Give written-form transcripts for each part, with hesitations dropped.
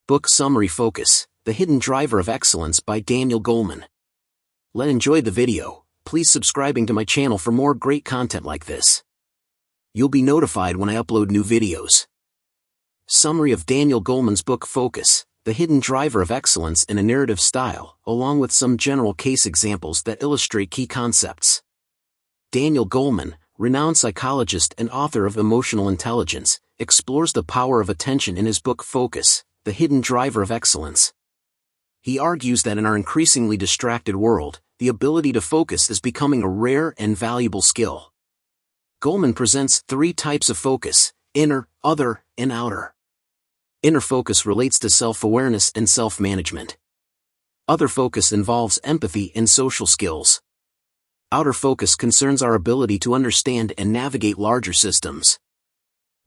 Book Summary: Focus, The Hidden Driver of Excellence by Daniel Goleman. Let's enjoy the video. Please subscribing to my channel for more great content like this. You'll be notified when I upload new videos. Summary of Daniel Goleman's book Focus, The Hidden Driver of Excellence in a narrative style, along with some general case examples that illustrate key concepts. Daniel Goleman, renowned psychologist and author of Emotional Intelligence, explores the power of attention in his book Focus, The Hidden Driver of Excellence. He argues that in our increasingly distracted world, the ability to focus is becoming a rare and valuable skill. Goleman presents three types of focus: inner, other, and outer. Inner focus relates to self-awareness and self-management. Other focus involves empathy and social skills. Outer focus concerns our ability to understand and navigate larger systems.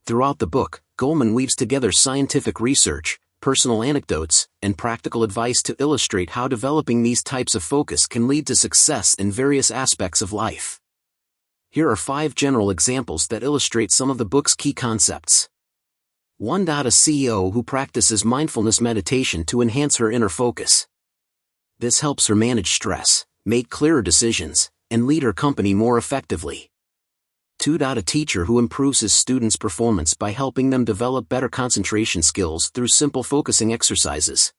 Throughout the book, Goleman weaves together scientific research, personal anecdotes, and practical advice to illustrate how developing these types of focus can lead to success in various aspects of life. Here are 5 general examples that illustrate some of the book's key concepts. 1. A CEO who practices mindfulness meditation to enhance her inner focus. This helps her manage stress, make clearer decisions, and lead her company more effectively. 2. A teacher who improves his students' performance by helping them develop better concentration skills through simple focusing exercises.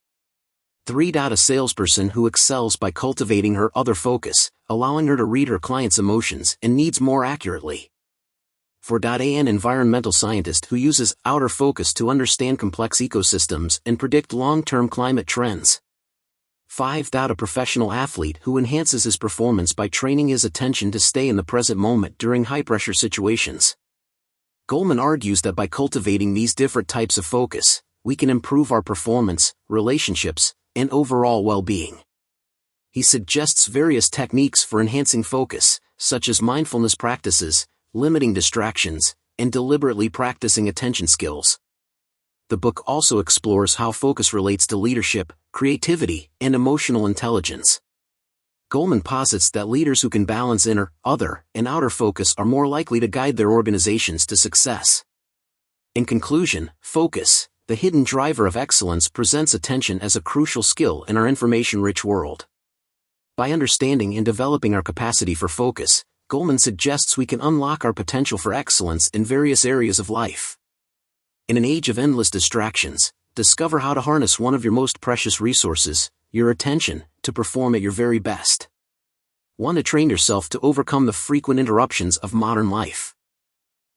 3. A salesperson who excels by cultivating her other focus, allowing her to read her clients' emotions and needs more accurately. 4. An environmental scientist who uses outer focus to understand complex ecosystems and predict long-term climate trends. 5. A professional athlete who enhances his performance by training his attention to stay in the present moment during high-pressure situations. Goleman argues that by cultivating these different types of focus, we can improve our performance, relationships, and overall well-being. He suggests various techniques for enhancing focus, such as mindfulness practices, limiting distractions, and deliberately practicing attention skills. The book also explores how focus relates to leadership, creativity, and emotional intelligence. Goleman posits that leaders who can balance inner, other, and outer focus are more likely to guide their organizations to success. In conclusion, focus, the hidden driver of excellence, presents attention as a crucial skill in our information-rich world. By understanding and developing our capacity for focus, Goleman suggests we can unlock our potential for excellence in various areas of life. In an age of endless distractions, discover how to harness one of your most precious resources, your attention, to perform at your very best. Want to train yourself to overcome the frequent interruptions of modern life?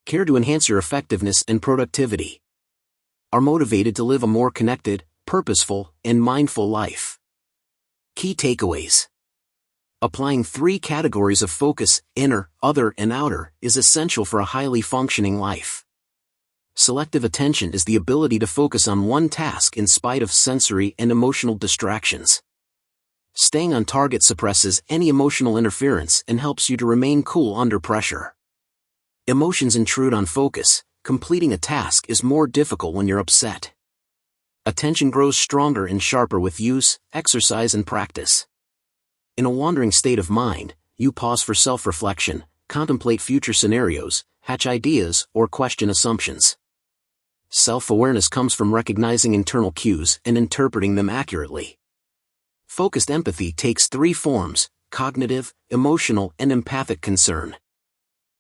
Care to enhance your effectiveness and productivity? Are motivated to live a more connected, purposeful, and mindful life? Key takeaways. Applying 3 categories of focus, inner, other, and outer, is essential for a highly functioning life. Selective attention is the ability to focus on one task in spite of sensory and emotional distractions. Staying on target suppresses any emotional interference and helps you to remain cool under pressure. Emotions intrude on focus. Completing a task is more difficult when you're upset. Attention grows stronger and sharper with use, exercise, and practice. In a wandering state of mind, you pause for self-reflection, contemplate future scenarios, hatch ideas, or question assumptions. Self-awareness comes from recognizing internal cues and interpreting them accurately. Focused empathy takes 3 forms: cognitive, emotional, and empathic concern.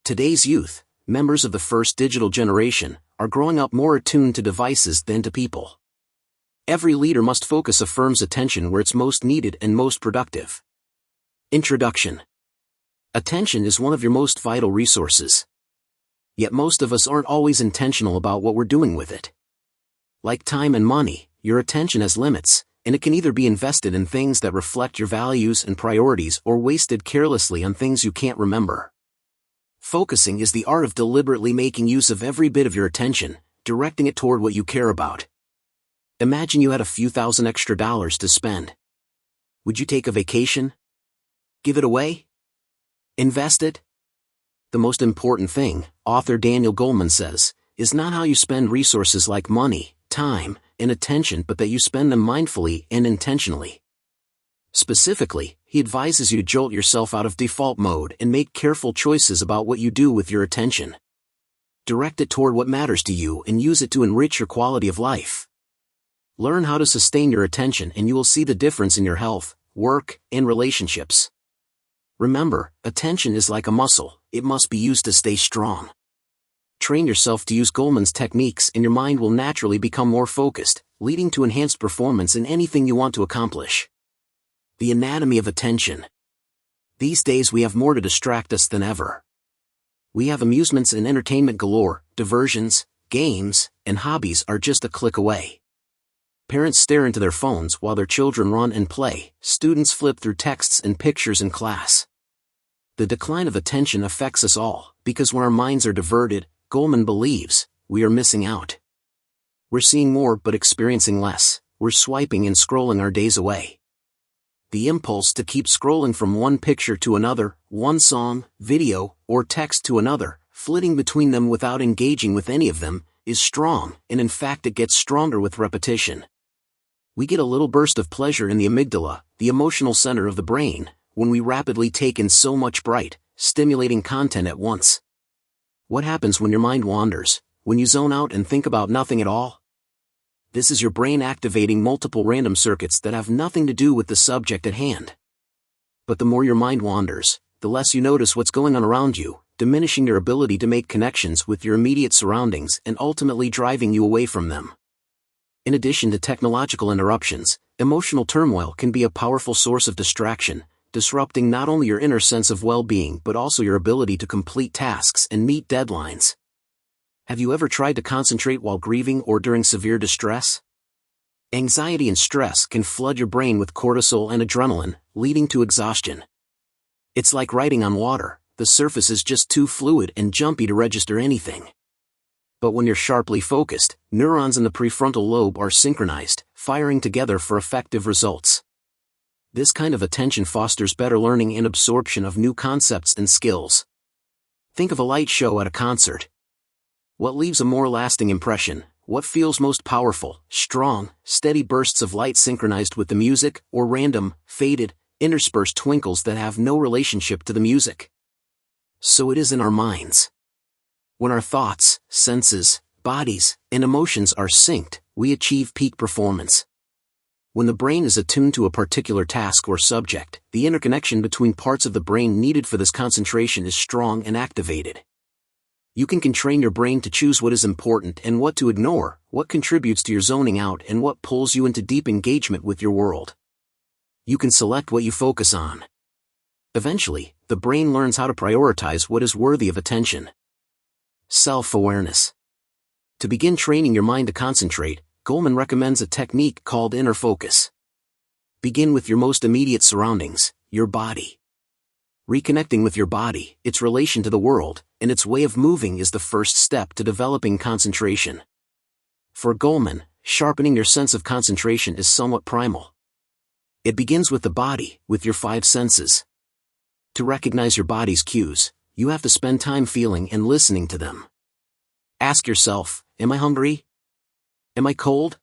Today's youth, members of the first digital generation, are growing up more attuned to devices than to people. Every leader must focus a firm's attention where it's most needed and most productive. Introduction. Attention is one of your most vital resources. Yet most of us aren't always intentional about what we're doing with it. Like time and money, your attention has limits, and it can either be invested in things that reflect your values and priorities or wasted carelessly on things you can't remember. Focusing is the art of deliberately making use of every bit of your attention, directing it toward what you care about. Imagine you had a few thousand extra dollars to spend. Would you take a vacation? Give it away? Invest it? The most important thing, author Daniel Goleman says, is not how you spend resources like money, time, and attention, but that you spend them mindfully and intentionally. Specifically, he advises you to jolt yourself out of default mode and make careful choices about what you do with your attention. Direct it toward what matters to you and use it to enrich your quality of life. Learn how to sustain your attention and you will see the difference in your health, work, and relationships. Remember, attention is like a muscle, it must be used to stay strong. Train yourself to use Goleman's techniques and your mind will naturally become more focused, leading to enhanced performance in anything you want to accomplish. The anatomy of attention. These days we have more to distract us than ever. We have amusements and entertainment galore, diversions, games, and hobbies are just a click away. Parents stare into their phones while their children run and play, students flip through texts and pictures in class. The decline of attention affects us all, because when our minds are diverted, Goleman believes, we are missing out. We're seeing more but experiencing less, we're swiping and scrolling our days away. The impulse to keep scrolling from one picture to another, one song, video, or text to another, flitting between them without engaging with any of them, is strong, and in fact it gets stronger with repetition. We get a little burst of pleasure in the amygdala, the emotional center of the brain, when we rapidly take in so much bright, stimulating content at once. What happens when your mind wanders, when you zone out and think about nothing at all? This is your brain activating multiple random circuits that have nothing to do with the subject at hand. But the more your mind wanders, the less you notice what's going on around you, diminishing your ability to make connections with your immediate surroundings and ultimately driving you away from them. In addition to technological interruptions, emotional turmoil can be a powerful source of distraction, disrupting not only your inner sense of well-being but also your ability to complete tasks and meet deadlines. Have you ever tried to concentrate while grieving or during severe distress? Anxiety and stress can flood your brain with cortisol and adrenaline, leading to exhaustion. It's like riding on water, the surface is just too fluid and jumpy to register anything. But when you're sharply focused, neurons in the prefrontal lobe are synchronized, firing together for effective results. This kind of attention fosters better learning and absorption of new concepts and skills. Think of a light show at a concert. What leaves a more lasting impression? What feels most powerful, strong, steady bursts of light synchronized with the music, or random, faded, interspersed twinkles that have no relationship to the music? So it is in our minds. When our thoughts, senses, bodies, and emotions are synced, we achieve peak performance. When the brain is attuned to a particular task or subject, the interconnection between parts of the brain needed for this concentration is strong and activated. You can train your brain to choose what is important and what to ignore, what contributes to your zoning out and what pulls you into deep engagement with your world. You can select what you focus on. Eventually, the brain learns how to prioritize what is worthy of attention. Self-awareness. To begin training your mind to concentrate, Goleman recommends a technique called inner focus. Begin with your most immediate surroundings, your body. Reconnecting with your body, its relation to the world, and its way of moving is the first step to developing concentration. For Goleman, sharpening your sense of concentration is somewhat primal. It begins with the body, with your 5 senses. To recognize your body's cues, you have to spend time feeling and listening to them. Ask yourself, am I hungry? Am I cold?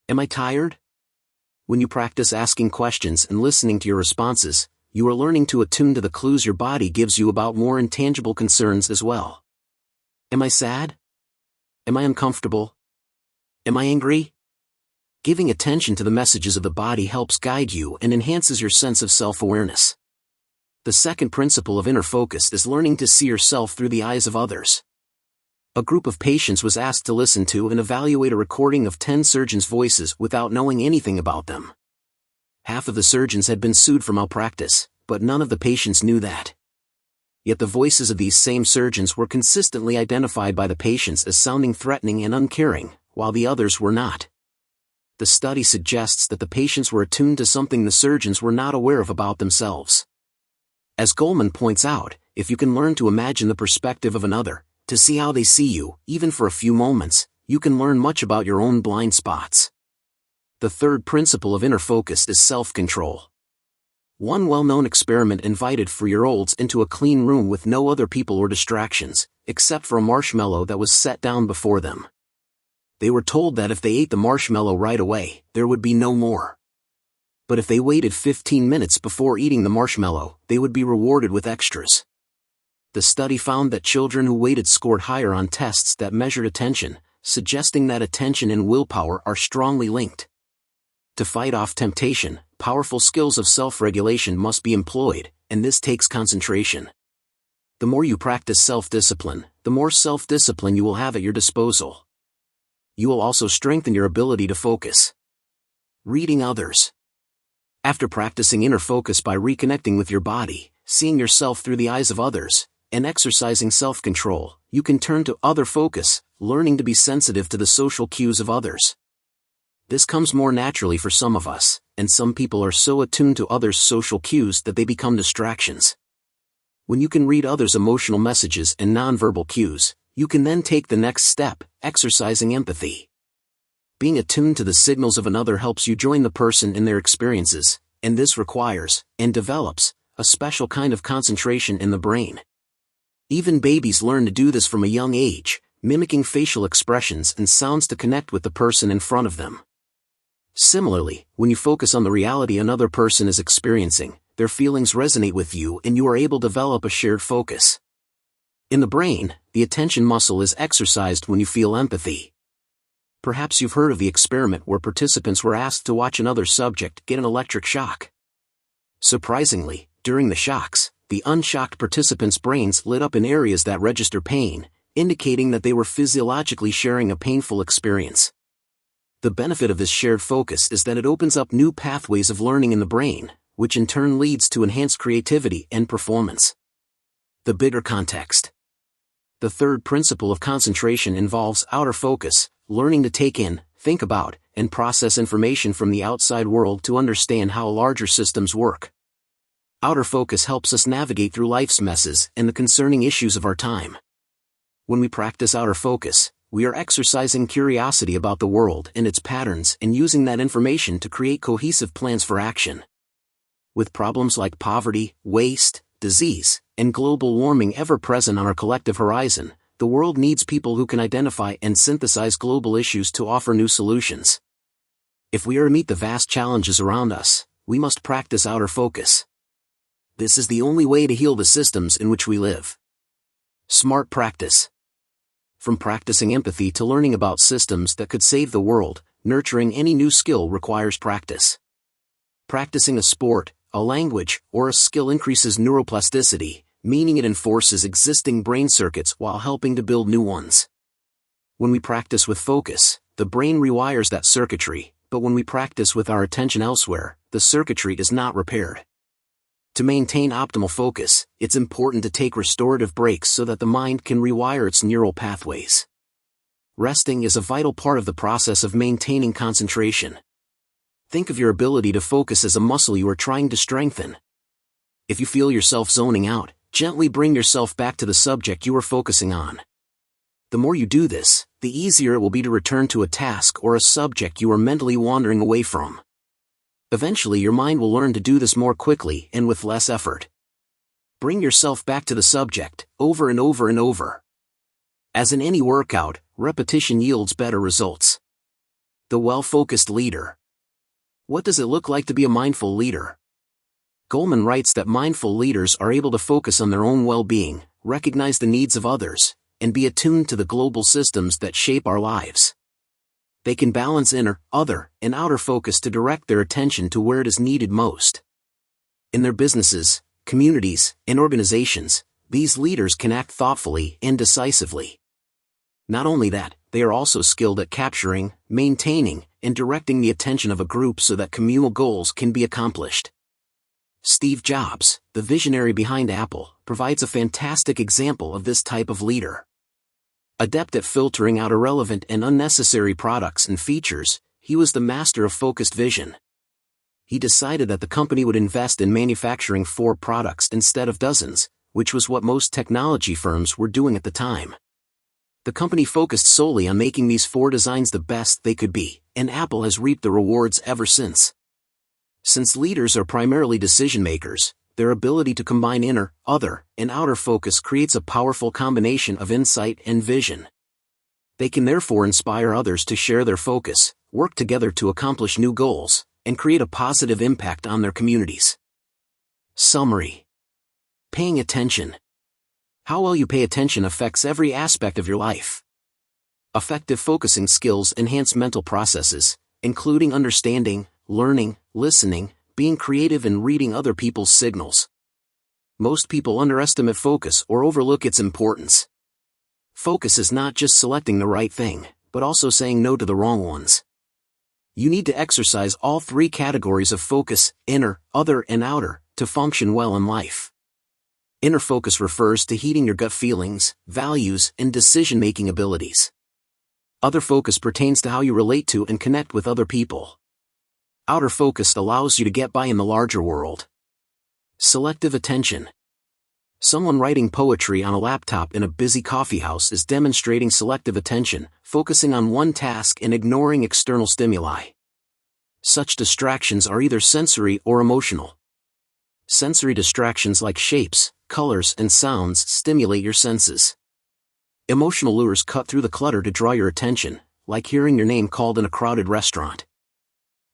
Am I tired? When you practice asking questions and listening to your responses, you are learning to attune to the clues your body gives you about more intangible concerns as well. Am I sad? Am I uncomfortable? Am I angry? Giving attention to the messages of the body helps guide you and enhances your sense of self-awareness. The second principle of inner focus is learning to see yourself through the eyes of others. A group of patients was asked to listen to and evaluate a recording of 10 surgeons' voices without knowing anything about them. Half of the surgeons had been sued for malpractice, but none of the patients knew that. Yet the voices of these same surgeons were consistently identified by the patients as sounding threatening and uncaring, while the others were not. The study suggests that the patients were attuned to something the surgeons were not aware of about themselves. As Goleman points out, if you can learn to imagine the perspective of another, to see how they see you, even for a few moments, you can learn much about your own blind spots. The third principle of inner focus is self-control. One well-known experiment invited 4-year-olds into a clean room with no other people or distractions, except for a marshmallow that was set down before them. They were told that if they ate the marshmallow right away, there would be no more. But if they waited 15 minutes before eating the marshmallow, they would be rewarded with extras. The study found that children who waited scored higher on tests that measured attention, suggesting that attention and willpower are strongly linked. To fight off temptation, powerful skills of self-regulation must be employed, and this takes concentration. The more you practice self-discipline, the more self-discipline you will have at your disposal. You will also strengthen your ability to focus. Reading others. After practicing inner focus by reconnecting with your body, seeing yourself through the eyes of others, and exercising self-control, you can turn to other focus, learning to be sensitive to the social cues of others. This comes more naturally for some of us, and some people are so attuned to others' social cues that they become distractions. When you can read others' emotional messages and nonverbal cues, you can then take the next step, exercising empathy. Being attuned to the signals of another helps you join the person in their experiences, and this requires, and develops, a special kind of concentration in the brain. Even babies learn to do this from a young age, mimicking facial expressions and sounds to connect with the person in front of them. Similarly, when you focus on the reality another person is experiencing, their feelings resonate with you and you are able to develop a shared focus. In the brain, the attention muscle is exercised when you feel empathy. Perhaps you've heard of the experiment where participants were asked to watch another subject get an electric shock. Surprisingly, during the shocks, the unshocked participants' brains lit up in areas that register pain, indicating that they were physiologically sharing a painful experience. The benefit of this shared focus is that it opens up new pathways of learning in the brain, which in turn leads to enhanced creativity and performance. The bigger context. The third principle of concentration involves outer focus, learning to take in, think about, and process information from the outside world to understand how larger systems work. Outer focus helps us navigate through life's messes and the concerning issues of our time. When we practice outer focus, we are exercising curiosity about the world and its patterns and using that information to create cohesive plans for action. With problems like poverty, waste, disease, and global warming ever present on our collective horizon, the world needs people who can identify and synthesize global issues to offer new solutions. If we are to meet the vast challenges around us, we must practice outer focus. This is the only way to heal the systems in which we live. Smart practice. From practicing empathy to learning about systems that could save the world, nurturing any new skill requires practice. Practicing a sport, a language, or a skill increases neuroplasticity, meaning it enforces existing brain circuits while helping to build new ones. When we practice with focus, the brain rewires that circuitry, but when we practice with our attention elsewhere, the circuitry is not repaired. To maintain optimal focus, it's important to take restorative breaks so that the mind can rewire its neural pathways. Resting is a vital part of the process of maintaining concentration. Think of your ability to focus as a muscle you are trying to strengthen. If you feel yourself zoning out, gently bring yourself back to the subject you are focusing on. The more you do this, the easier it will be to return to a task or a subject you are mentally wandering away from. Eventually your mind will learn to do this more quickly and with less effort. Bring yourself back to the subject, over and over and over. As in any workout, repetition yields better results. The well-focused leader. What does it look like to be a mindful leader? Goleman writes that mindful leaders are able to focus on their own well-being, recognize the needs of others, and be attuned to the global systems that shape our lives. They can balance inner, other, and outer focus to direct their attention to where it is needed most. In their businesses, communities, and organizations, these leaders can act thoughtfully and decisively. Not only that, they are also skilled at capturing, maintaining, and directing the attention of a group so that communal goals can be accomplished. Steve Jobs, the visionary behind Apple, provides a fantastic example of this type of leader. Adept at filtering out irrelevant and unnecessary products and features, he was the master of focused vision. He decided that the company would invest in manufacturing 4 products instead of dozens, which was what most technology firms were doing at the time. The company focused solely on making these 4 designs the best they could be, and Apple has reaped the rewards ever since. Since leaders are primarily decision-makers, their ability to combine inner, other, and outer focus creates a powerful combination of insight and vision. They can therefore inspire others to share their focus, work together to accomplish new goals, and create a positive impact on their communities. Summary. Paying attention. How well you pay attention affects every aspect of your life. Effective focusing skills enhance mental processes, including understanding, learning, listening, being creative, and reading other people's signals. Most people underestimate focus or overlook its importance. Focus is not just selecting the right thing, but also saying no to the wrong ones. You need to exercise all three categories of focus, inner, other, and outer, to function well in life. Inner focus refers to heeding your gut feelings, values, and decision-making abilities. Other focus pertains to how you relate to and connect with other people. Outer focus allows you to get by in the larger world. Selective attention. Someone writing poetry on a laptop in a busy coffeehouse is demonstrating selective attention, focusing on one task and ignoring external stimuli. Such distractions are either sensory or emotional. Sensory distractions like shapes, colors, and sounds stimulate your senses. Emotional lures cut through the clutter to draw your attention, like hearing your name called in a crowded restaurant.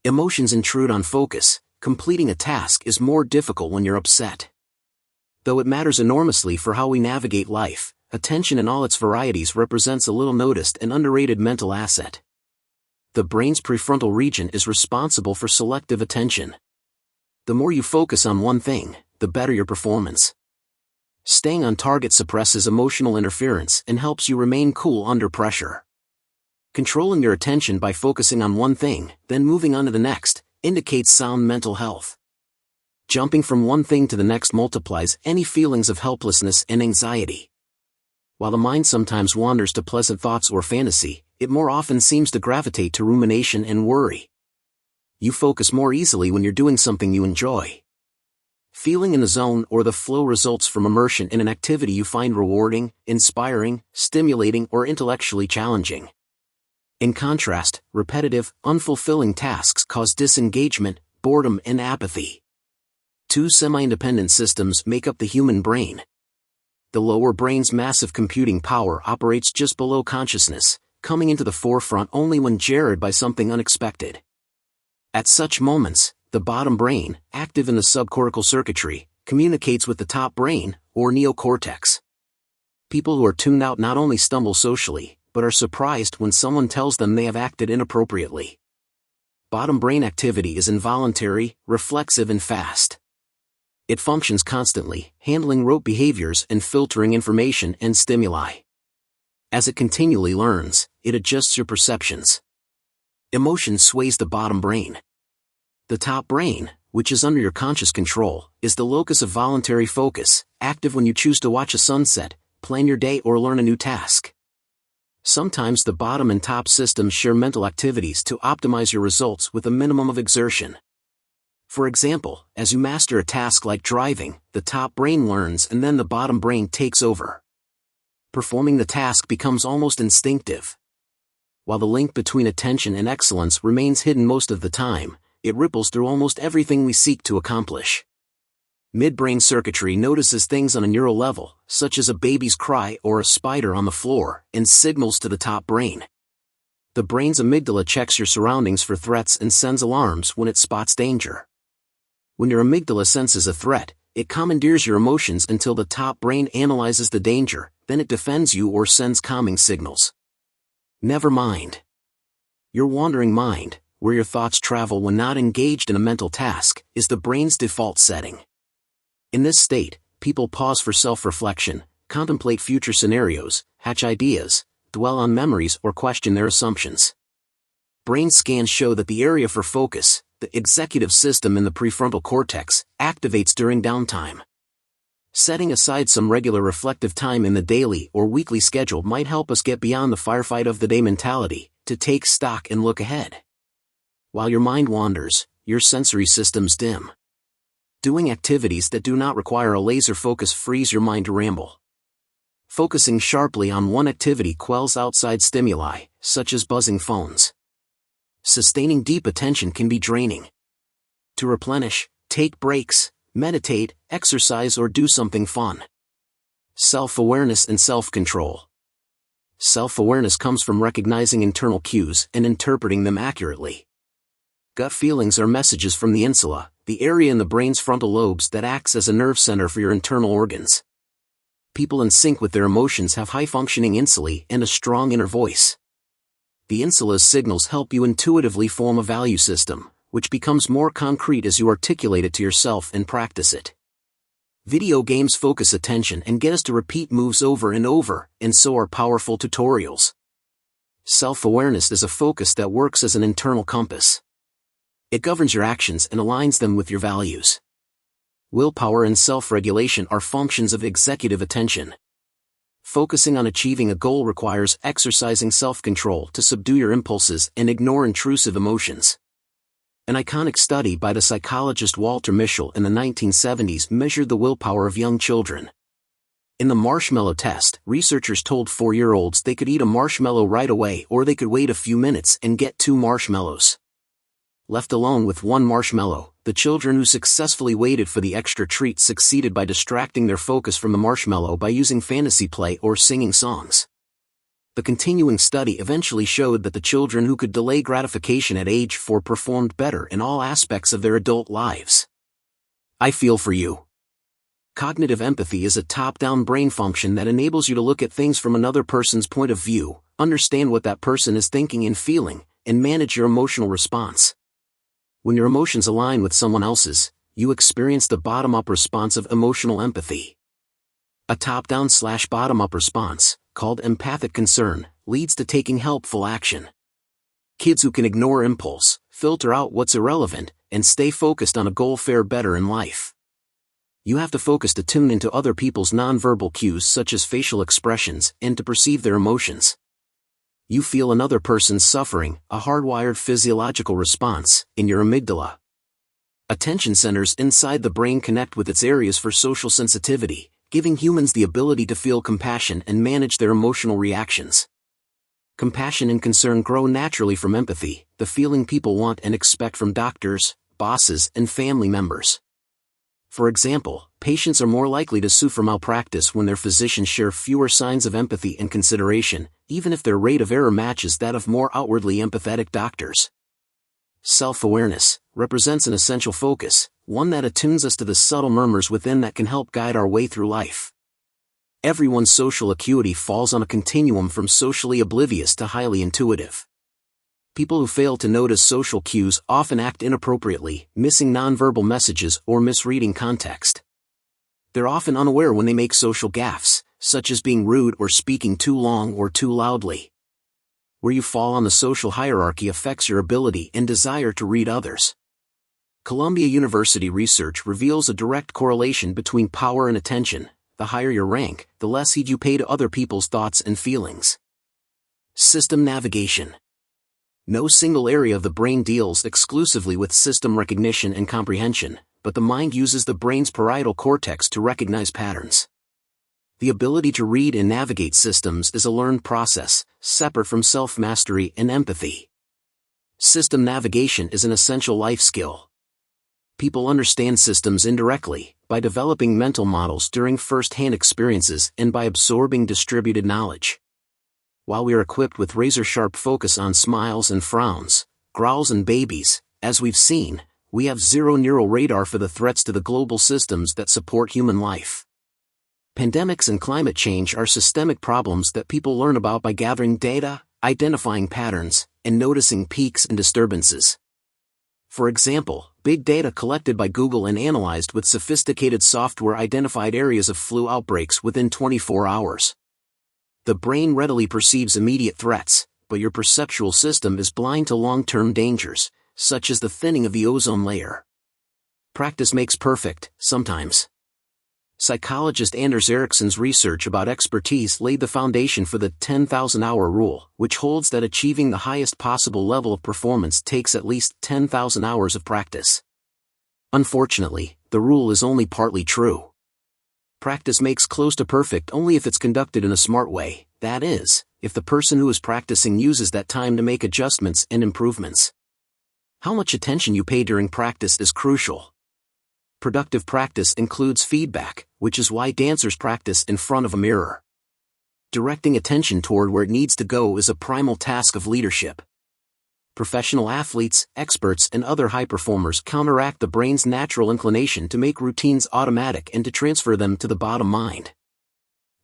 Emotions intrude on focus. Completing a task is more difficult when you're upset. Though it matters enormously for how we navigate life, attention in all its varieties represents a little noticed and underrated mental asset. The brain's prefrontal region is responsible for selective attention. The more you focus on one thing, the better your performance. Staying on target suppresses emotional interference and helps you remain cool under pressure. Controlling your attention by focusing on one thing, then moving on to the next, indicates sound mental health. Jumping from one thing to the next multiplies any feelings of helplessness and anxiety. While the mind sometimes wanders to pleasant thoughts or fantasy, it more often seems to gravitate to rumination and worry. You focus more easily when you're doing something you enjoy. Feeling in the zone or the flow results from immersion in an activity you find rewarding, inspiring, stimulating, or intellectually challenging. In contrast, repetitive, unfulfilling tasks cause disengagement, boredom, and apathy. Two semi-independent systems make up the human brain. The lower brain's massive computing power operates just below consciousness, coming into the forefront only when jarred by something unexpected. At such moments, the bottom brain, active in the subcortical circuitry, communicates with the top brain, or neocortex. People who are tuned out not only stumble socially, but are surprised when someone tells them they have acted inappropriately. Bottom brain activity is involuntary, reflexive, and fast. It functions constantly, handling rote behaviors and filtering information and stimuli. As it continually learns, it adjusts your perceptions. Emotion sways the bottom brain. The top brain, which is under your conscious control, is the locus of voluntary focus, active when you choose to watch a sunset, plan your day, or learn a new task. Sometimes the bottom and top systems share mental activities to optimize your results with a minimum of exertion. For example, as you master a task like driving, the top brain learns and then the bottom brain takes over. Performing the task becomes almost instinctive. While the link between attention and excellence remains hidden most of the time, it ripples through almost everything we seek to accomplish. Midbrain circuitry notices things on a neural level, such as a baby's cry or a spider on the floor, and signals to the top brain. The brain's amygdala checks your surroundings for threats and sends alarms when it spots danger. When your amygdala senses a threat, it commandeers your emotions until the top brain analyzes the danger, then it defends you or sends calming signals. Never mind. Your wandering mind, where your thoughts travel when not engaged in a mental task, is the brain's default setting. In this state, people pause for self-reflection, contemplate future scenarios, hatch ideas, dwell on memories, or question their assumptions. Brain scans show that the area for focus, the executive system in the prefrontal cortex, activates during downtime. Setting aside some regular reflective time in the daily or weekly schedule might help us get beyond the firefight of the day mentality, to take stock and look ahead. While your mind wanders, your sensory systems dim. Doing activities that do not require a laser focus frees your mind to ramble. Focusing sharply on one activity quells outside stimuli, such as buzzing phones. Sustaining deep attention can be draining. To replenish, take breaks, meditate, exercise, or do something fun. Self-awareness and self-control. Self-awareness comes from recognizing internal cues and interpreting them accurately. Gut feelings are messages from the insula, the area in the brain's frontal lobes that acts as a nerve center for your internal organs. People in sync with their emotions have high-functioning insulae and a strong inner voice. The insula's signals help you intuitively form a value system, which becomes more concrete as you articulate it to yourself and practice it. Video games focus attention and get us to repeat moves over and over, and so are powerful tutorials. Self-awareness is a focus that works as an internal compass. It governs your actions and aligns them with your values. Willpower and self-regulation are functions of executive attention. Focusing on achieving a goal requires exercising self-control to subdue your impulses and ignore intrusive emotions. An iconic study by the psychologist Walter Mischel in the 1970s measured the willpower of young children. In the marshmallow test, researchers told 4-year-olds they could eat a marshmallow right away or they could wait a few minutes and get 2 marshmallows. Left alone with 1 marshmallow, the children who successfully waited for the extra treat succeeded by distracting their focus from the marshmallow by using fantasy play or singing songs. The continuing study eventually showed that the children who could delay gratification at age 4 performed better in all aspects of their adult lives. I feel for you. Cognitive empathy is a top-down brain function that enables you to look at things from another person's point of view, understand what that person is thinking and feeling, and manage your emotional response. When your emotions align with someone else's, you experience the bottom-up response of emotional empathy. A top-down/bottom-up response, called empathic concern, leads to taking helpful action. Kids who can ignore impulse, filter out what's irrelevant, and stay focused on a goal fare better in life. You have to focus to tune into other people's nonverbal cues such as facial expressions and to perceive their emotions. You feel another person's suffering, a hardwired physiological response, in your amygdala. Attention centers inside the brain connect with its areas for social sensitivity, giving humans the ability to feel compassion and manage their emotional reactions. Compassion and concern grow naturally from empathy, the feeling people want and expect from doctors, bosses, and family members. For example, patients are more likely to sue for malpractice when their physicians share fewer signs of empathy and consideration, even if their rate of error matches that of more outwardly empathetic doctors. Self-awareness represents an essential focus, one that attunes us to the subtle murmurs within that can help guide our way through life. Everyone's social acuity falls on a continuum from socially oblivious to highly intuitive. People who fail to notice social cues often act inappropriately, missing nonverbal messages or misreading context. They're often unaware when they make social gaffes, such as being rude or speaking too long or too loudly. Where you fall on the social hierarchy affects your ability and desire to read others. Columbia University research reveals a direct correlation between power and attention. The higher your rank, the less heed you pay to other people's thoughts and feelings. System navigation. No single area of the brain deals exclusively with system recognition and comprehension, but the mind uses the brain's parietal cortex to recognize patterns. The ability to read and navigate systems is a learned process, separate from self-mastery and empathy. System navigation is an essential life skill. People understand systems indirectly, by developing mental models during first-hand experiences and by absorbing distributed knowledge. While we are equipped with razor-sharp focus on smiles and frowns, growls and babies, as we've seen, we have zero neural radar for the threats to the global systems that support human life. Pandemics and climate change are systemic problems that people learn about by gathering data, identifying patterns, and noticing peaks and disturbances. For example, big data collected by Google and analyzed with sophisticated software identified areas of flu outbreaks within 24 hours. The brain readily perceives immediate threats, but your perceptual system is blind to long-term dangers, such as the thinning of the ozone layer. Practice makes perfect, sometimes. Psychologist Anders Ericsson's research about expertise laid the foundation for the 10,000-hour rule, which holds that achieving the highest possible level of performance takes at least 10,000 hours of practice. Unfortunately, the rule is only partly true. Practice makes close to perfect only if it's conducted in a smart way, that is, if the person who is practicing uses that time to make adjustments and improvements. How much attention you pay during practice is crucial. Productive practice includes feedback, which is why dancers practice in front of a mirror. Directing attention toward where it needs to go is a primal task of leadership. Professional athletes, experts, and other high performers counteract the brain's natural inclination to make routines automatic and to transfer them to the bottom mind.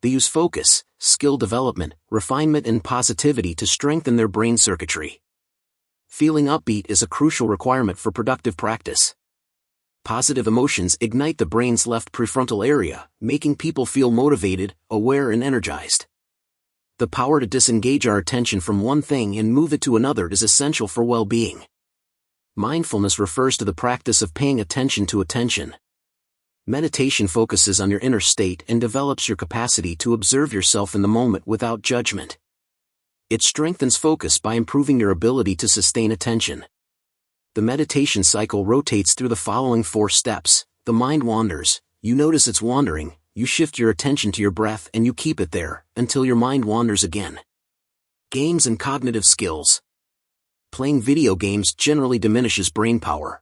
They use focus, skill development, refinement and positivity to strengthen their brain circuitry. Feeling upbeat is a crucial requirement for productive practice. Positive emotions ignite the brain's left prefrontal area, making people feel motivated, aware and energized. The power to disengage our attention from one thing and move it to another is essential for well-being. Mindfulness refers to the practice of paying attention to attention. Meditation focuses on your inner state and develops your capacity to observe yourself in the moment without judgment. It strengthens focus by improving your ability to sustain attention. The meditation cycle rotates through the following 4 steps. The mind wanders, you notice it's wandering, you shift your attention to your breath and you keep it there, until your mind wanders again. Games and cognitive skills. Playing video games generally diminishes brain power.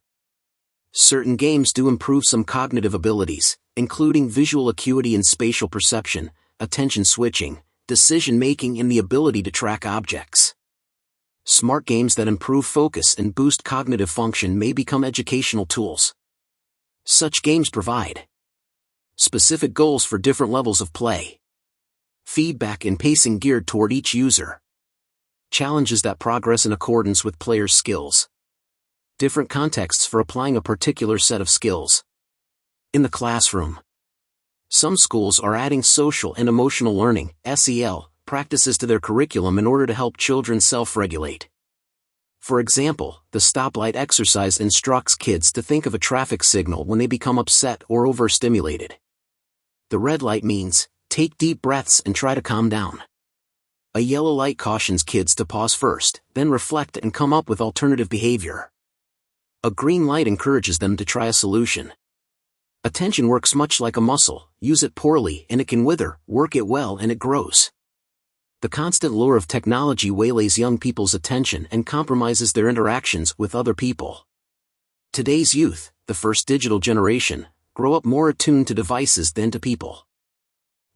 Certain games do improve some cognitive abilities, including visual acuity and spatial perception, attention switching, decision-making and the ability to track objects. Smart games that improve focus and boost cognitive function may become educational tools. Such games provide specific goals for different levels of play, feedback and pacing geared toward each user, challenges that progress in accordance with players' skills, different contexts for applying a particular set of skills. In the classroom, some schools are adding social and emotional learning (SEL) practices to their curriculum in order to help children self-regulate. For example, the stoplight exercise instructs kids to think of a traffic signal when they become upset or overstimulated. The red light means, take deep breaths and try to calm down. A yellow light cautions kids to pause first, then reflect and come up with alternative behavior. A green light encourages them to try a solution. Attention works much like a muscle, use it poorly and it can wither, work it well and it grows. The constant lure of technology waylays young people's attention and compromises their interactions with other people. Today's youth, the first digital generation, grow up more attuned to devices than to people.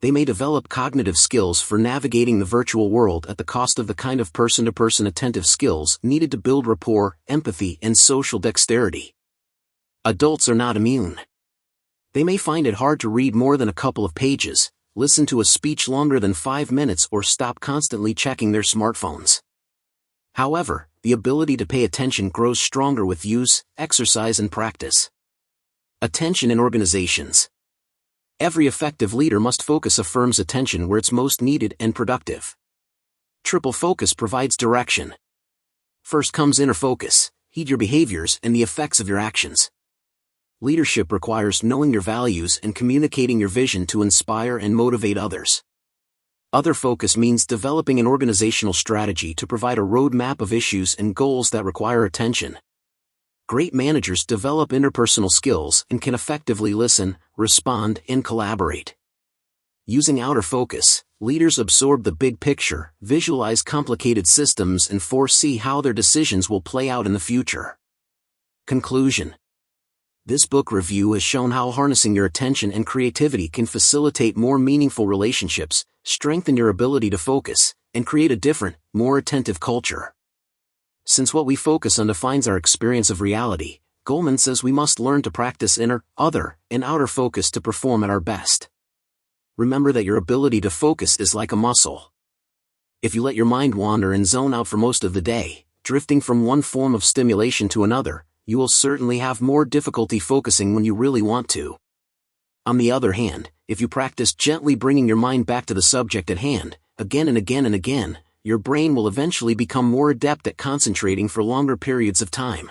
They may develop cognitive skills for navigating the virtual world at the cost of the kind of person-to-person attentive skills needed to build rapport, empathy, and social dexterity. Adults are not immune. They may find it hard to read more than a couple of pages, listen to a speech longer than 5 minutes, or stop constantly checking their smartphones. However, the ability to pay attention grows stronger with use, exercise, and practice. Attention in organizations. Every effective leader must focus a firm's attention where it's most needed and productive. Triple focus provides direction. First comes inner focus, heed your behaviors and the effects of your actions. Leadership requires knowing your values and communicating your vision to inspire and motivate others. Other focus means developing an organizational strategy to provide a roadmap of issues and goals that require attention. Great managers develop interpersonal skills and can effectively listen, respond, and collaborate. Using outer focus, leaders absorb the big picture, visualize complicated systems, and foresee how their decisions will play out in the future. Conclusion. This book review has shown how harnessing your attention and creativity can facilitate more meaningful relationships, strengthen your ability to focus, and create a different, more attentive culture. Since what we focus on defines our experience of reality, Goleman says we must learn to practice inner, other, and outer focus to perform at our best. Remember that your ability to focus is like a muscle. If you let your mind wander and zone out for most of the day, drifting from one form of stimulation to another, you will certainly have more difficulty focusing when you really want to. On the other hand, if you practice gently bringing your mind back to the subject at hand, again and again and again, your brain will eventually become more adept at concentrating for longer periods of time.